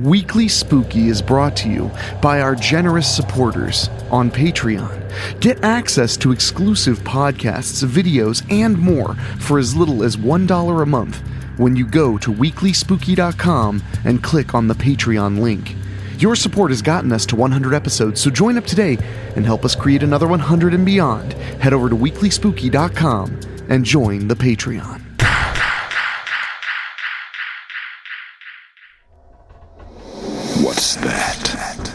Weekly Spooky is brought to you by our generous supporters on Patreon. Get access to exclusive podcasts, videos, and more for as little as $1 a month when you go to WeeklySpooky.com and click on the Patreon link. Your support has gotten us to 100 episodes, so join up today and help us create another 100 and beyond. Head over to WeeklySpooky.com and join the Patreon. What's that?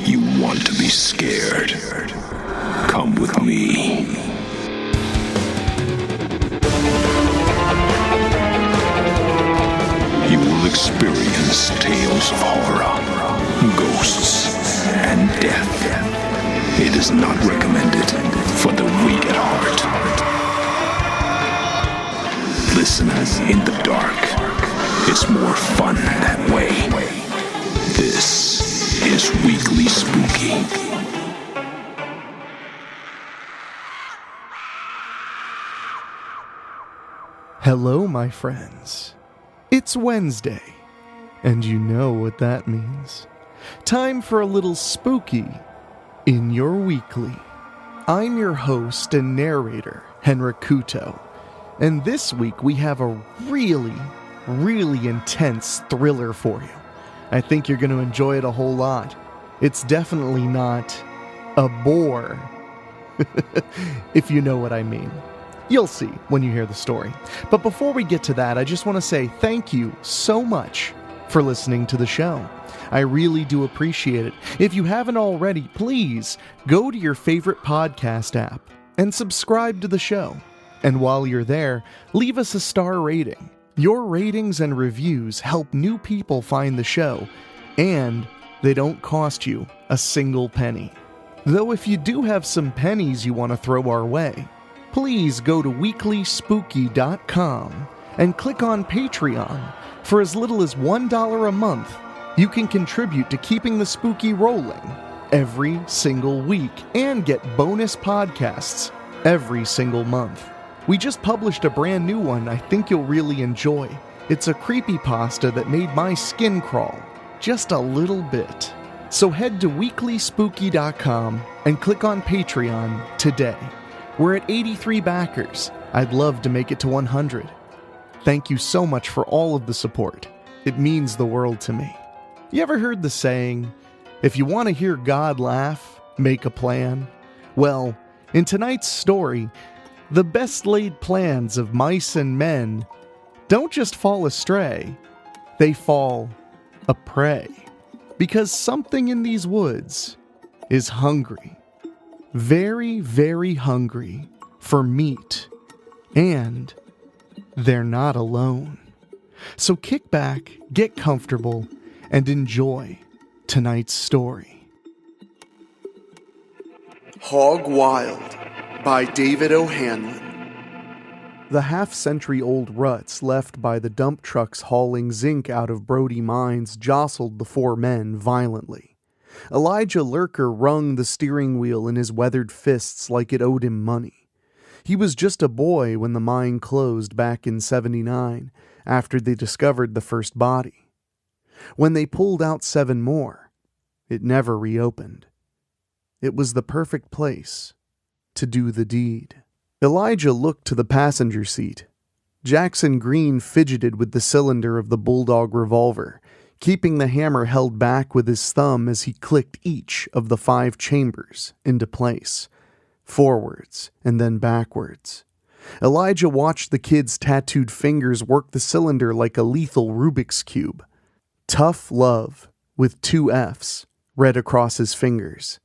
You want to be scared? Come with me. You will experience tales of horror, ghosts, and death. It is not recommended for the weak at heart. Listen in the dark. It's more fun that way. This is Weekly Spooky. Hello, my friends. It's Wednesday, and you know what that means. Time for a little spooky in your weekly. I'm your host and narrator, Henrik Kuto, and this week we have a really intense thriller for you. I think you're going to enjoy it a whole lot. It's definitely not a bore, if you know what I mean. You'll see when you hear the story. But before we get to that, I just want to say thank you so much for listening to the show. I really do appreciate it. If you haven't already, please go to your favorite podcast app and subscribe to the show. And while you're there, leave us a star rating. Your ratings and reviews help new people find the show, and they don't cost you a single penny. Though if you do have some pennies you want to throw our way, please go to WeeklySpooky.com and click on Patreon. For as little as $1 a month, you can contribute to keeping the spooky rolling every single week and get bonus podcasts every single month. We just published a brand new one I think you'll really enjoy. It's a creepypasta that made my skin crawl just a little bit. So head to WeeklySpooky.com and click on Patreon today. We're at 83 backers. I'd love to make it to 100. Thank you so much for all of the support. It means the world to me. You ever heard the saying, if you want to hear God laugh, make a plan? Well, in tonight's story, the best laid plans of mice and men don't just fall astray, they fall a prey. Because something in these woods is hungry. Very, very hungry for meat. And they're not alone. So kick back, get comfortable, and enjoy tonight's story. Hog Wild by David O'Hanlon. The half-century-old ruts left by the dump trucks hauling zinc out of Brody mines jostled the four men violently. Elijah Lurker wrung the steering wheel in his weathered fists like it owed him money. He was just a boy when the mine closed back in '79, after they discovered the first body. When they pulled out 7 more, it never reopened. It was the perfect place to do the deed. Elijah looked to the passenger seat. Jackson Green fidgeted with the cylinder of the Bulldog revolver, keeping the hammer held back with his thumb as he clicked each of the 5 chambers into place, forwards and then backwards. Elijah watched the kid's tattooed fingers work the cylinder like a lethal Rubik's Cube. Tough Love, with 2 F's, read across his fingers.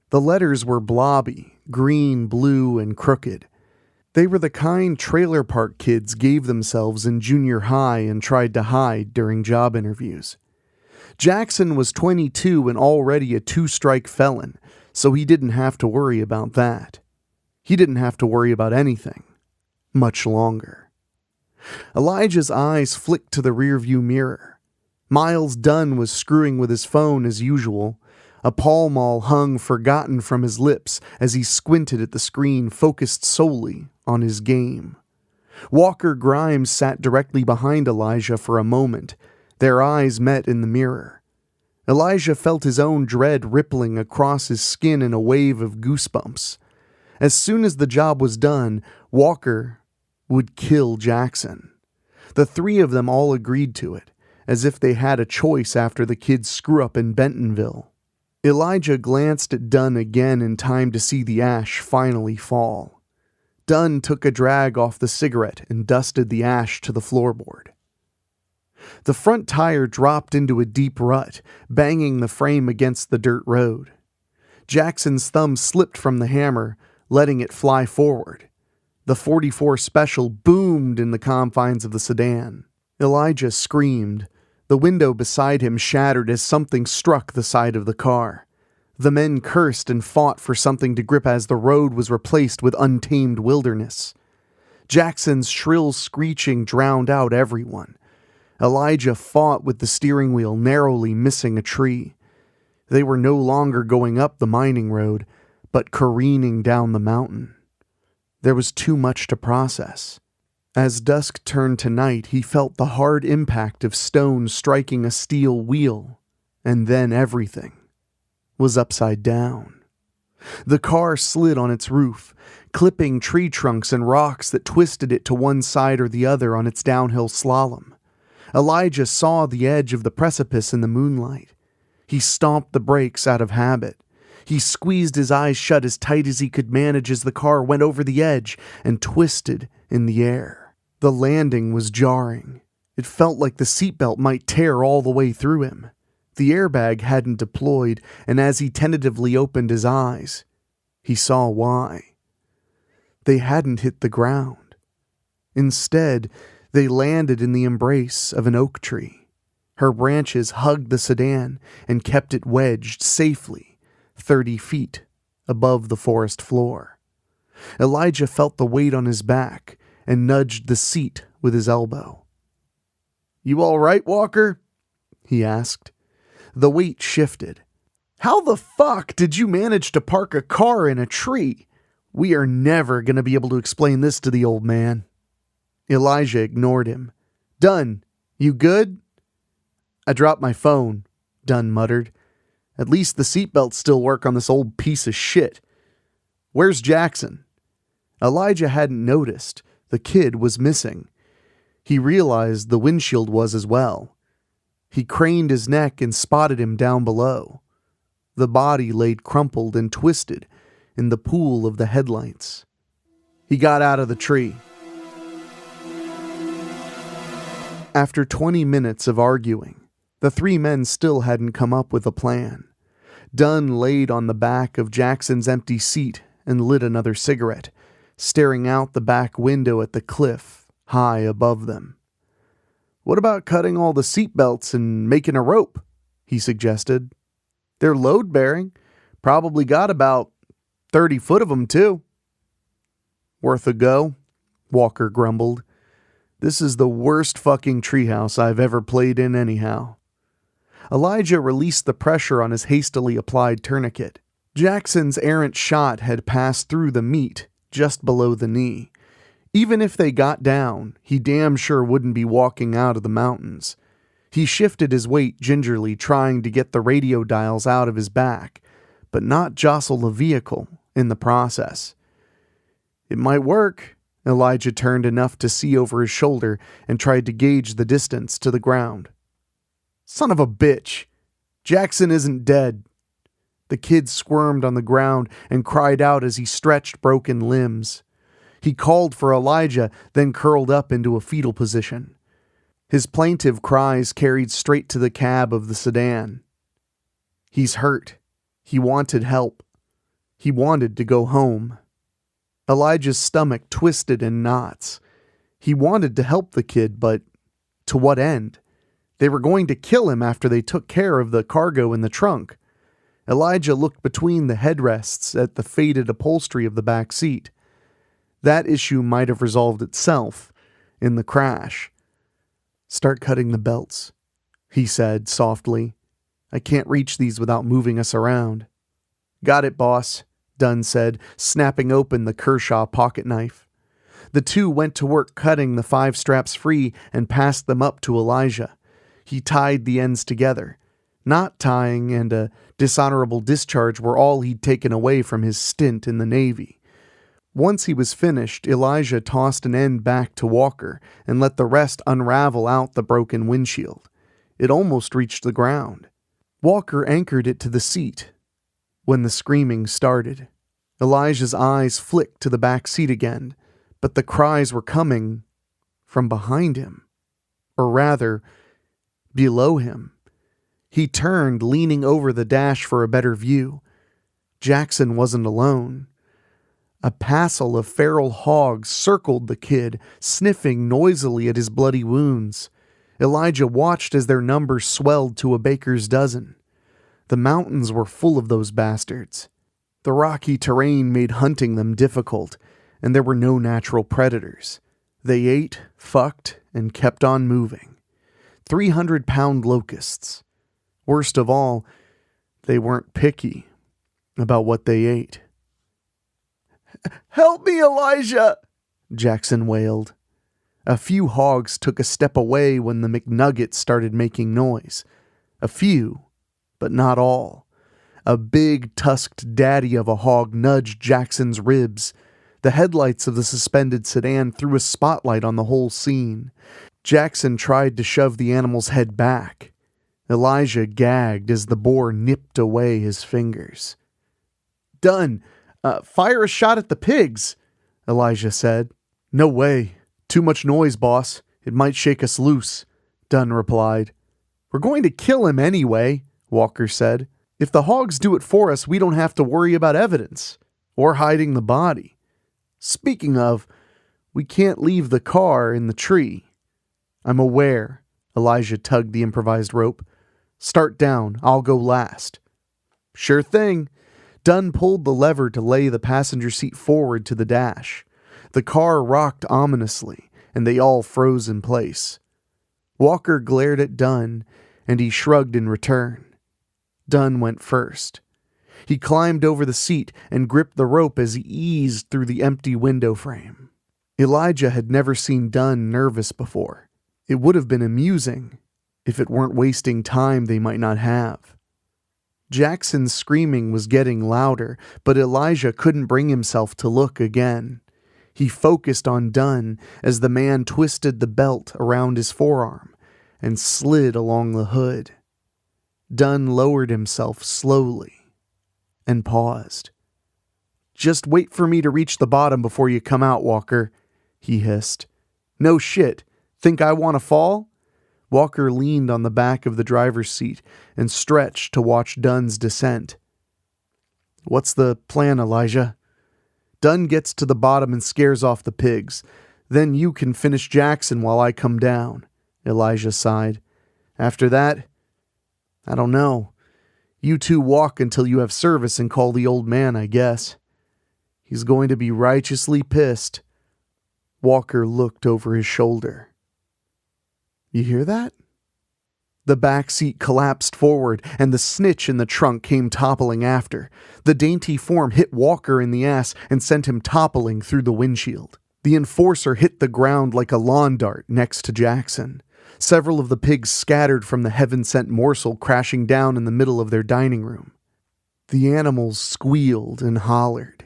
The letters were blobby, green, blue, and crooked. They were the kind trailer park kids gave themselves in junior high and tried to hide during job interviews. Jackson was 22 and already a 2-strike felon, so he didn't have to worry about that. He didn't have to worry about anything. Much longer. Elijah's eyes flicked to the rearview mirror. Miles Dunn was screwing with his phone as usual. A Pall Mall hung forgotten from his lips as he squinted at the screen focused solely on his game. Walker Grimes sat directly behind Elijah for a moment. Their eyes met in the mirror. Elijah felt his own dread rippling across his skin in a wave of goosebumps. As soon as the job was done, Walker would kill Jackson. The three of them all agreed to it, as if they had a choice after the kid's screw-up in Bentonville. Elijah glanced at Dunn again in time to see the ash finally fall. Dunn took a drag off the cigarette and dusted the ash to the floorboard. The front tire dropped into a deep rut, banging the frame against the dirt road. Jackson's thumb slipped from the hammer, letting it fly forward. The .44 Special boomed in the confines of the sedan. Elijah screamed. The window beside him shattered as something struck the side of the car. The men cursed and fought for something to grip as the road was replaced with untamed wilderness. Jackson's shrill screeching drowned out everyone. Elijah fought with the steering wheel, narrowly missing a tree. They were no longer going up the mining road, but careening down the mountain. There was too much to process. As dusk turned to night, he felt the hard impact of stone striking a steel wheel, and then everything was upside down. The car slid on its roof, clipping tree trunks and rocks that twisted it to one side or the other on its downhill slalom. Elijah saw the edge of the precipice in the moonlight. He stomped the brakes out of habit. He squeezed his eyes shut as tight as he could manage as the car went over the edge and twisted in the air. The landing was jarring. It felt like the seatbelt might tear all the way through him. The airbag hadn't deployed, and as he tentatively opened his eyes, he saw why. They hadn't hit the ground. Instead, they landed in the embrace of an oak tree. Her branches hugged the sedan and kept it wedged safely 30 feet above the forest floor. Elijah felt the weight on his back and nudged the seat with his elbow. "You all right, Walker?" he asked. The weight shifted. "How the fuck did you manage to park a car in a tree? We are never going to be able to explain this to the old man." Elijah ignored him. "Dunn, you good?" "I dropped my phone," Dunn muttered. "At least the seatbelts still work on this old piece of shit. Where's Jackson?" Elijah hadn't noticed. The kid was missing. He realized the windshield was as well. He craned his neck and spotted him down below. The body laid crumpled and twisted in the pool of the headlights. He got out of the tree. After 20 minutes of arguing, the three men still hadn't come up with a plan. Dunn laid on the back of Jackson's empty seat and lit another cigarette, staring out the back window at the cliff high above them. "What about cutting all the seatbelts and making a rope?" he suggested. "They're load-bearing. Probably got about 30 foot of them, too." "Worth a go," Walker grumbled. "This is the worst fucking treehouse I've ever played in anyhow." Elijah released the pressure on his hastily applied tourniquet. Jackson's errant shot had passed through the meat just below the knee. Even if they got down, he damn sure wouldn't be walking out of the mountains. He shifted his weight gingerly, trying to get the radio dials out of his back, but not jostle the vehicle in the process. It might work. Elijah turned enough to see over his shoulder and tried to gauge the distance to the ground. "Son of a bitch! Jackson isn't dead." The kid squirmed on the ground and cried out as he stretched broken limbs. He called for Elijah, then curled up into a fetal position. His plaintive cries carried straight to the cab of the sedan. He's hurt. He wanted help. He wanted to go home. Elijah's stomach twisted in knots. He wanted to help the kid, but to what end? They were going to kill him after they took care of the cargo in the trunk. Elijah looked between the headrests at the faded upholstery of the back seat. That issue might have resolved itself in the crash. "Start cutting the belts," he said softly. "I can't reach these without moving us around." "Got it, boss," Dunn said, snapping open the Kershaw pocket knife. The two went to work cutting the 5 straps free and passed them up to Elijah. He tied the ends together. Knot tying and a dishonorable discharge were all he'd taken away from his stint in the Navy. Once he was finished, Elijah tossed an end back to Walker and let the rest unravel out the broken windshield. It almost reached the ground. Walker anchored it to the seat when the screaming started. Elijah's eyes flicked to the back seat again, but the cries were coming from behind him, or rather, below him. He turned, leaning over the dash for a better view. Jackson wasn't alone. A passel of feral hogs circled the kid, sniffing noisily at his bloody wounds. Elijah watched as their numbers swelled to a baker's dozen. The mountains were full of those bastards. The rocky terrain made hunting them difficult, and there were no natural predators. They ate, fucked, and kept on moving. 300-pound locusts. Worst of all, they weren't picky about what they ate. "Help me, Elijah!" Jackson wailed. A few hogs took a step away when the McNuggets started making noise. A few, but not all. A big, tusked daddy of a hog nudged Jackson's ribs. The headlights of the suspended sedan threw a spotlight on the whole scene. Jackson tried to shove the animal's head back. Elijah gagged as the boar nipped away his fingers. "Done. Fire a shot at the pigs," Elijah said. "No way. Too much noise, boss. It might shake us loose," Dunn replied. "We're going to kill him anyway," Walker said. "If the hogs do it for us, we don't have to worry about evidence or hiding the body. Speaking of, we can't leave the car in the tree." "I'm aware." Elijah tugged the improvised rope. "Start down. I'll go last." "Sure thing." Dunn pulled the lever to lay the passenger seat forward to the dash. The car rocked ominously, and they all froze in place. Walker glared at Dunn, and he shrugged in return. Dunn went first. He climbed over the seat and gripped the rope as he eased through the empty window frame. Elijah had never seen Dunn nervous before. It would have been amusing if it weren't wasting time they might not have. Jackson's screaming was getting louder, but Elijah couldn't bring himself to look again. He focused on Dunn as the man twisted the belt around his forearm and slid along the hood. Dunn lowered himself slowly and paused. "Just wait for me to reach the bottom before you come out, Walker," he hissed. "No shit. Think I want to fall?" Walker leaned on the back of the driver's seat and stretched to watch Dunn's descent. "What's the plan, Elijah?" "Dunn gets to the bottom and scares off the pigs. Then you can finish Jackson while I come down," Elijah sighed. "After that, I don't know. You two walk until you have service and call the old man, I guess. He's going to be righteously pissed." Walker looked over his shoulder. "You hear that?" The back seat collapsed forward, and the snitch in the trunk came toppling after. The dainty form hit Walker in the ass and sent him toppling through the windshield. The enforcer hit the ground like a lawn dart next to Jackson. Several of the pigs scattered from the heaven-sent morsel, crashing down in the middle of their dining room. The animals squealed and hollered.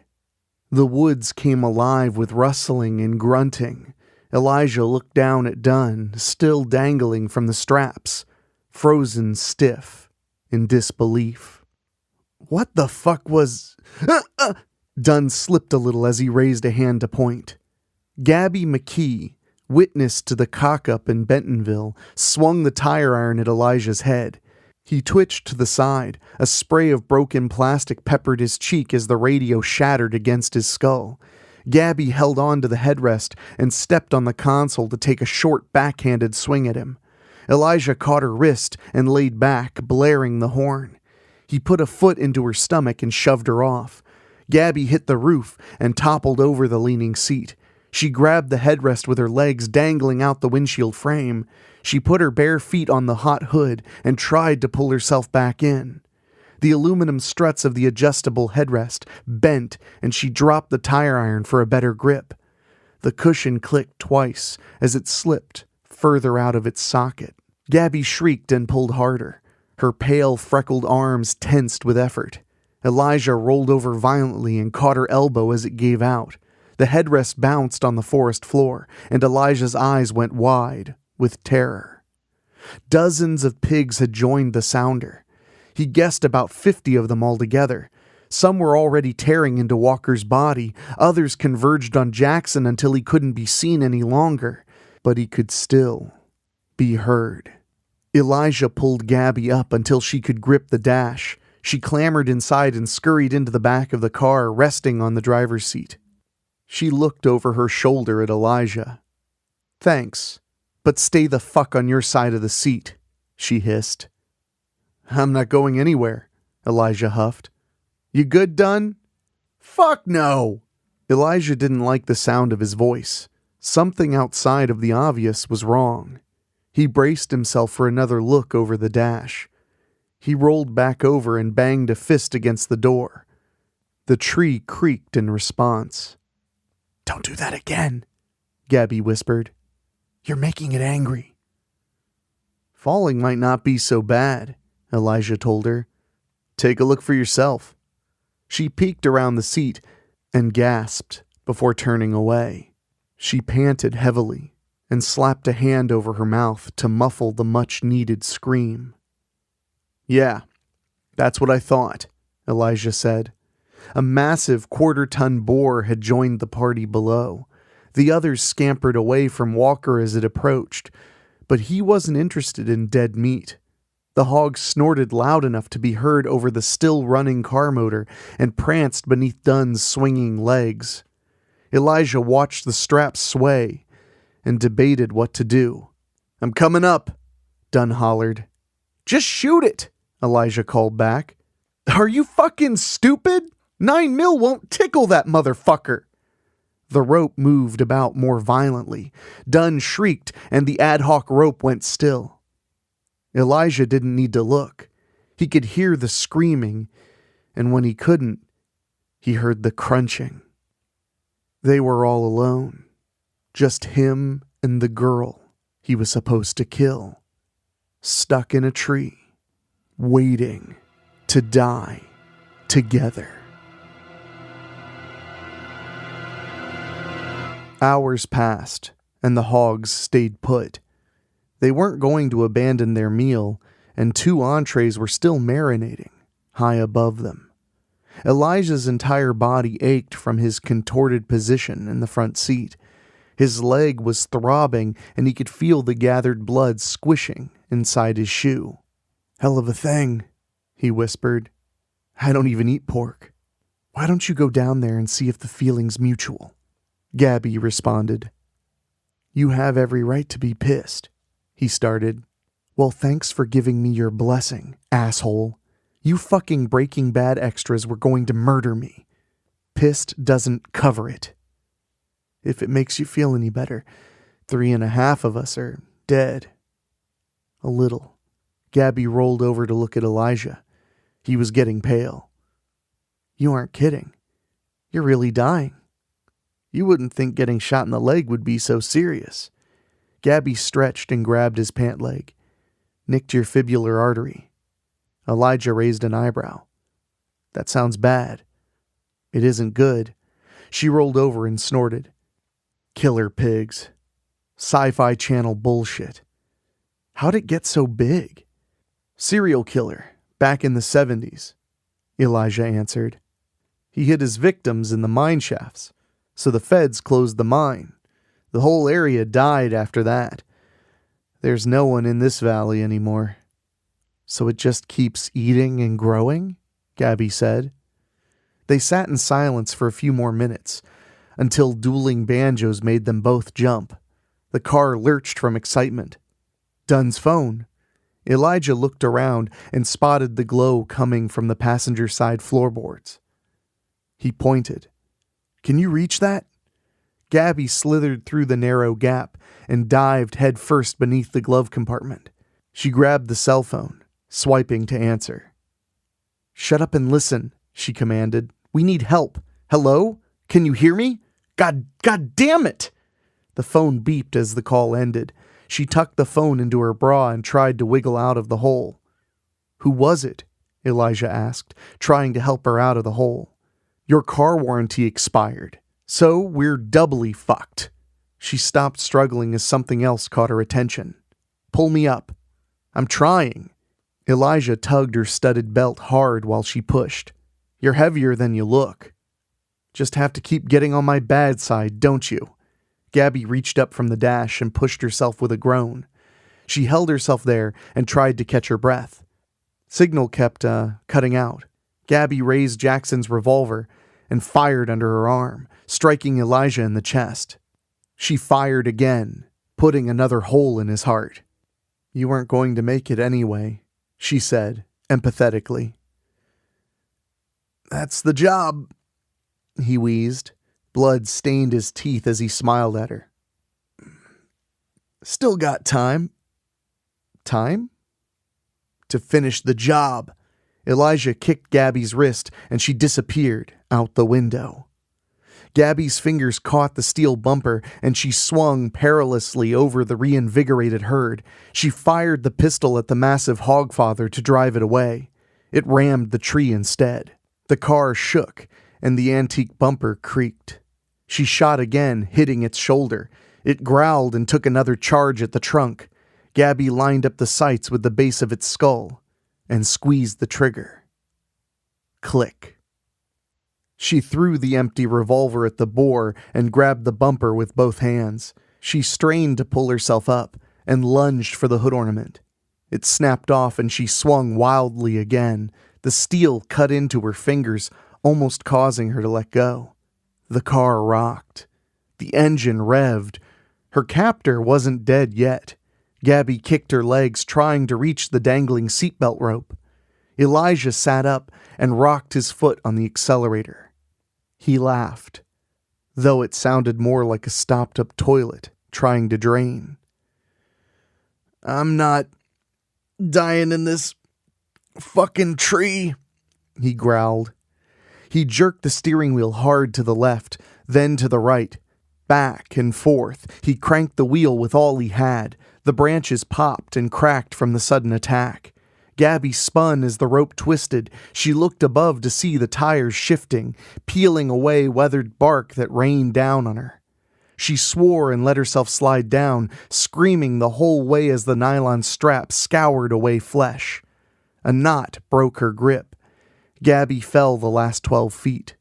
The woods came alive with rustling and grunting. Elijah looked down at Dunn, still dangling from the straps, frozen stiff in disbelief. "What the fuck was..." Dunn slipped a little as he raised a hand to point. Gabby McKee, witness to the cock-up in Bentonville, swung the tire iron at Elijah's head. He twitched to the side. A spray of broken plastic peppered his cheek as the radio shattered against his skull. Gabby held on to the headrest and stepped on the console to take a short backhanded swing at him. Elijah caught her wrist and laid back, blaring the horn. He put a foot into her stomach and shoved her off. Gabby hit the roof and toppled over the leaning seat. She grabbed the headrest with her legs dangling out the windshield frame. She put her bare feet on the hot hood and tried to pull herself back in. The aluminum struts of the adjustable headrest bent, and she dropped the tire iron for a better grip. The cushion clicked twice as it slipped further out of its socket. Gabby shrieked and pulled harder. Her pale, freckled arms tensed with effort. Elijah rolled over violently and caught her elbow as it gave out. The headrest bounced on the forest floor, and Elijah's eyes went wide with terror. Dozens of pigs had joined the sounder. He guessed about 50 of them altogether. Some were already tearing into Walker's body. Others converged on Jackson until he couldn't be seen any longer. But he could still be heard. Elijah pulled Gabby up until she could grip the dash. She clambered inside and scurried into the back of the car, resting on the driver's seat. She looked over her shoulder at Elijah. "Thanks, but stay the fuck on your side of the seat," she hissed. "I'm not going anywhere," Elijah huffed. "You good, Dunn?" "Fuck no!" Elijah didn't like the sound of his voice. Something outside of the obvious was wrong. He braced himself for another look over the dash. He rolled back over and banged a fist against the door. The tree creaked in response. "Don't do that again," Gabby whispered. "You're making it angry." "Falling might not be so bad," Elijah told her. "Take a look for yourself." She peeked around the seat and gasped before turning away. She panted heavily and slapped a hand over her mouth to muffle the much-needed scream. "Yeah, that's what I thought," Elijah said. A massive quarter-ton boar had joined the party below. The others scampered away from Walker as it approached, but he wasn't interested in dead meat. The hog snorted loud enough to be heard over the still-running car motor and pranced beneath Dunn's swinging legs. Elijah watched the straps sway and debated what to do. "I'm coming up," Dunn hollered. "Just shoot it," Elijah called back. "Are you fucking stupid? 9mm won't tickle that motherfucker." The rope moved about more violently. Dunn shrieked, and the ad hoc rope went still. Elijah didn't need to look. He could hear the screaming, and when he couldn't, he heard the crunching. They were all alone. Just him and the girl he was supposed to kill. Stuck in a tree, waiting to die together. Hours passed, and the hogs stayed put. They weren't going to abandon their meal, and 2 entrees were still marinating, high above them. Elijah's entire body ached from his contorted position in the front seat. His leg was throbbing, and he could feel the gathered blood squishing inside his shoe. "Hell of a thing," he whispered. "I don't even eat pork. Why don't you go down there and see if the feeling's mutual?" Gabby responded. "You have every right to be pissed," he started. "Well, thanks for giving me your blessing, asshole. You fucking Breaking Bad extras were going to murder me. Pissed doesn't cover it. If it makes you feel any better, 3.5 of us are dead." A little. Gabby rolled over to look at Elijah. He was getting pale. "You aren't kidding. You're really dying. You wouldn't think getting shot in the leg would be so serious." Gabby stretched and grabbed his pant leg. "Nicked your fibular artery." Elijah raised an eyebrow. "That sounds bad." "It isn't good." She rolled over and snorted. "Killer pigs. Sci-fi channel bullshit. How'd it get so big?" "Serial killer, back in the 70s, Elijah answered. "He hid his victims in the mine shafts, so the feds closed the mine. The whole area died after that. There's no one in this valley anymore." "So it just keeps eating and growing?" Gabby said. They sat in silence for a few more minutes, until dueling banjos made them both jump. The car lurched from excitement. Dunn's phone. Elijah looked around and spotted the glow coming from the passenger side floorboards. He pointed. "Can you reach that?" Gabby slithered through the narrow gap and dived headfirst beneath the glove compartment. She grabbed the cell phone, swiping to answer. "Shut up and listen," she commanded. "We need help. Hello? Can you hear me? God damn it!" The phone beeped as the call ended. She tucked the phone into her bra and tried to wiggle out of the hole. Who was it? Elijah asked, trying to help her out of the hole. Your car warranty expired, so we're doubly fucked. She stopped struggling as something else caught her attention. Pull me up. I'm trying. Elijah tugged her studded belt hard while she pushed. You're heavier than you look. Just have to keep getting on my bad side, don't you? Gabby reached up from the dash and pushed herself with a groan. She held herself there and tried to catch her breath. Signal kept, cutting out. Gabby raised Jackson's revolver and fired under her arm, striking Elijah in the chest. She fired again, putting another hole in his heart. You weren't going to make it anyway, she said, empathetically. That's the job, he wheezed. Blood stained his teeth as he smiled at her. Still got time. Time? To finish the job. Elijah kicked Gabby's wrist and she disappeared out the window. Gabby's fingers caught the steel bumper and she swung perilously over the reinvigorated herd. She fired the pistol at the massive hogfather to drive it away. It rammed the tree instead. The car shook and the antique bumper creaked. She shot again, hitting its shoulder. It growled and took another charge at the trunk. Gabby lined up the sights with the base of its skull and squeezed the trigger. Click. She threw the empty revolver at the boar and grabbed the bumper with both hands. She strained to pull herself up and lunged for the hood ornament. It snapped off and she swung wildly again. The steel cut into her fingers, almost causing her to let go. The car rocked. The engine revved. Her captor wasn't dead yet. Gabby kicked her legs, trying to reach the dangling seatbelt rope. Elijah sat up and rocked his foot on the accelerator. He laughed, though it sounded more like a stopped-up toilet trying to drain. I'm not dying in this fucking tree, he growled. He jerked the steering wheel hard to the left, then to the right. Back and forth, he cranked the wheel with all he had. The branches popped and cracked from the sudden attack. Gabby spun as the rope twisted. She looked above to see the tires shifting, peeling away weathered bark that rained down on her. She swore and let herself slide down, screaming the whole way as the nylon strap scoured away flesh. A knot broke her grip. Gabby fell the last 12 feet.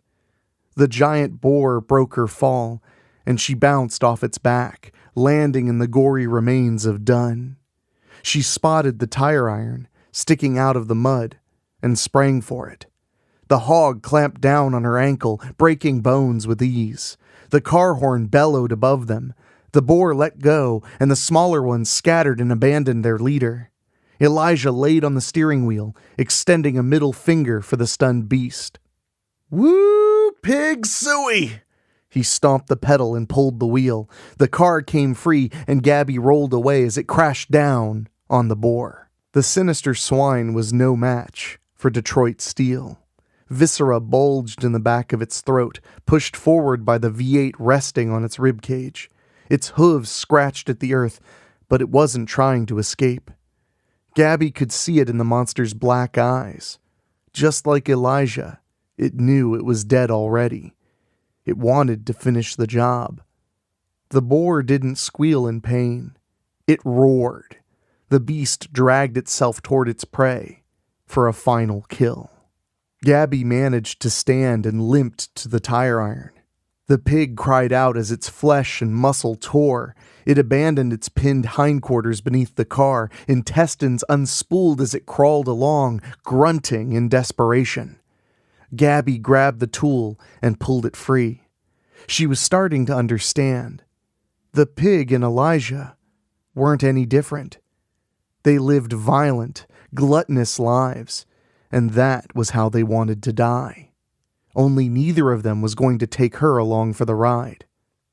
The giant boar broke her fall, and she bounced off its back, landing in the gory remains of Dunn. She spotted the tire iron sticking out of the mud and sprang for it. The hog clamped down on her ankle, breaking bones with ease. The car horn bellowed above them. The boar let go, and the smaller ones scattered and abandoned their leader. Elijah laid on the steering wheel, extending a middle finger for the stunned beast. Woo, pig suey! He stomped the pedal and pulled the wheel. The car came free, and Gabby rolled away as it crashed down on the boar. The sinister swine was no match for Detroit steel. Viscera bulged in the back of its throat, pushed forward by the V8 resting on its ribcage. Its hooves scratched at the earth, but it wasn't trying to escape. Gabby could see it in the monster's black eyes. Just like Elijah, it knew it was dead already. It wanted to finish the job. The boar didn't squeal in pain. It roared. The beast dragged itself toward its prey for a final kill. Gabby managed to stand and limped to the tire iron. The pig cried out as its flesh and muscle tore. It abandoned its pinned hindquarters beneath the car, intestines unspooled as it crawled along, grunting in desperation. Gabby grabbed the tool and pulled it free. She was starting to understand. The pig and Elijah weren't any different. They lived violent, gluttonous lives, and that was how they wanted to die. Only neither of them was going to take her along for the ride.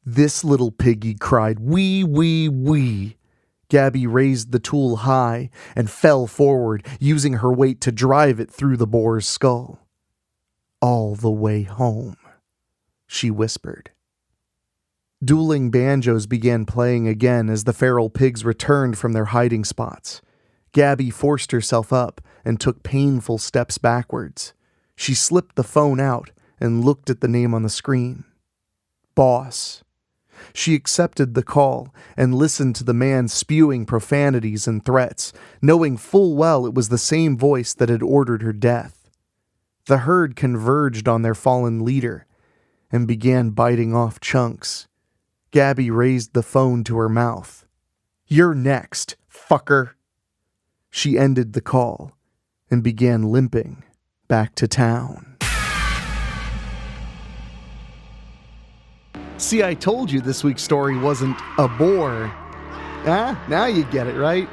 This little piggy cried, "Wee, wee, wee." Gabby raised the tool high and fell forward, using her weight to drive it through the boar's skull. "All the way home," she whispered. Dueling banjos began playing again as the feral pigs returned from their hiding spots. Gabby forced herself up and took painful steps backwards. She slipped the phone out and looked at the name on the screen. Boss. She accepted the call and listened to the man spewing profanities and threats, knowing full well it was the same voice that had ordered her death. The herd converged on their fallen leader and began biting off chunks. Gabby raised the phone to her mouth. "You're next, fucker." She ended the call and began limping back to town. See, I told you this week's story wasn't a bore. Now you get it, right?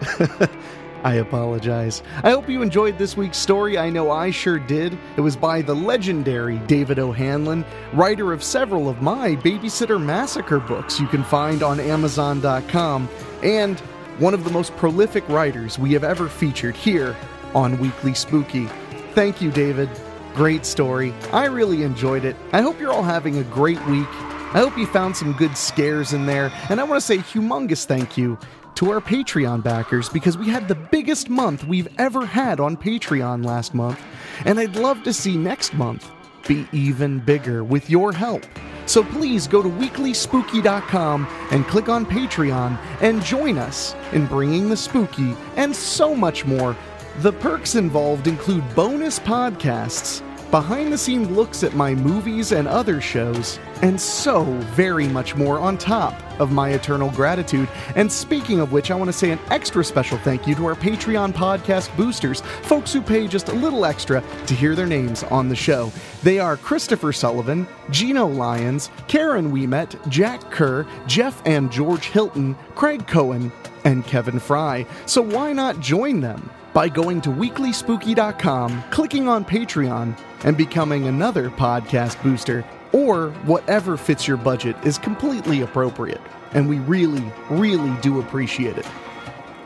I apologize. I hope you enjoyed this week's story. I know I sure did. It was by the legendary David O'Hanlon, writer of several of my Babysitter Massacre books you can find on Amazon.com, and one of the most prolific writers we have ever featured here on Weekly Spooky. Thank you, David. Great story. I really enjoyed it. I hope you're all having a great week. I hope you found some good scares in there, and I want to say humongous thank you to our Patreon backers, because we had the biggest month we've ever had on Patreon last month, and I'd love to see next month be even bigger with your help. So please go to WeeklySpooky.com and click on Patreon and join us in bringing the spooky and so much more. The perks involved include bonus podcasts, behind-the-scenes looks at my movies and other shows, and so very much more on top of my eternal gratitude. And speaking of which, I want to say an extra special thank you to our Patreon podcast boosters, folks who pay just a little extra to hear their names on the show. They are Christopher Sullivan, Gino Lyons, Karen Ouimet, Jack Kerr, Jeff and George Hilton, Craig Cohen, and Kevin Fry. So why not join them by going to weeklyspooky.com, clicking on Patreon, and becoming another podcast booster, or whatever fits your budget is completely appropriate, and we really, really do appreciate it.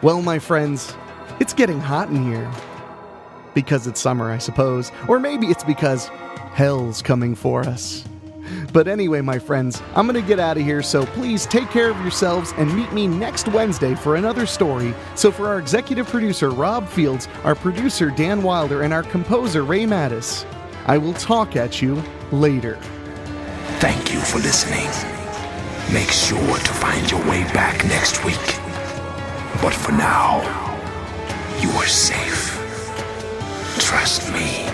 Well, my friends, it's getting hot in here. Because it's summer, I suppose, or maybe it's because hell's coming for us. But anyway, my friends, I'm going to get out of here, so please take care of yourselves and meet me next Wednesday for another story. So for our executive producer, Rob Fields, our producer, Dan Wilder, and our composer, Ray Mattis, I will talk at you later. Thank you for listening. Make sure to find your way back next week. But for now, you are safe. Trust me.